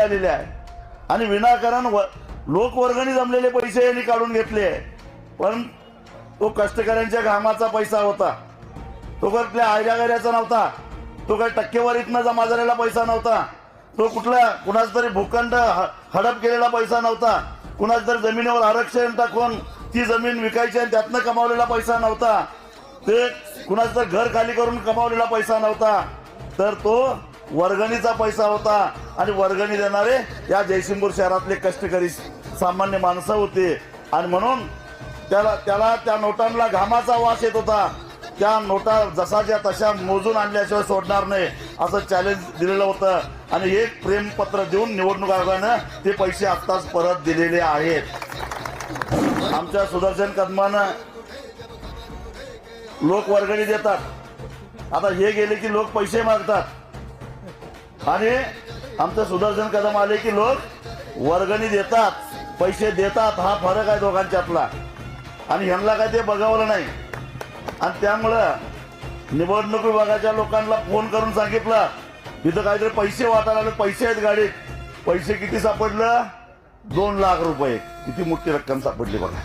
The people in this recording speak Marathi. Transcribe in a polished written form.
आलेले आहे आणि विनाकारण लोकवर्गणी जमलेले पैसे यांनी काढून घेतले, पण तो कष्टकऱ्यांच्या घामाचा पैसा होता, तो कुठल्या आयऱ्यागऱ्याचा नव्हता, तो काही टक्केवारीतनं जमा झालेला पैसा नव्हता, तो कुठला कुणाच तरी भूखंड हडप केलेला पैसा नव्हता, कुणाच तरी जमिनीवर आरक्षण टाकून ती जमीन विकायची आणि त्यातनं कमावलेला पैसा नव्हता, ते कुणाच तर घर खाली करून कमावलेला पैसा नव्हता, तर तो वर्गणीचा पैसा होता आणि वर्गणी देणारे या जयसिंगपूर शहरातले कष्टकरी सामान्य माणसं होते आणि म्हणून त्याला त्या नोटांना घामाचा वास येत होता. त्या नोटा जसाच्या तशा मोजून आणल्याशिवाय सोडणार नाही असं चॅलेंज दिलेलं होतं आणि एक प्रेमपत्र देऊन निवडणूक आयोगानं ते पैसे आत्ताच परत दिलेले आहेत. आमच्या सुदर्शन कदमानं लोक वर्गणी देतात, आता हे गेले की लोक पैसे मागतात आणि आमचं सुदर्शन कदम आले की लोक वर्गणी देतात, पैसे देतात. हा फरक आहे दोघांच्यातला आणि ह्यांना काय ते बघावलं नाही आणि त्यामुळं निवडणूक विभागाच्या लोकांना फोन करून सांगितलं इथं काहीतरी पैसे वाटायला आले, पैसे आहेत गाडीत. पैसे किती सापडलं? 2 लाख रुपये. किती मोठी रक्कम सापडली बघा.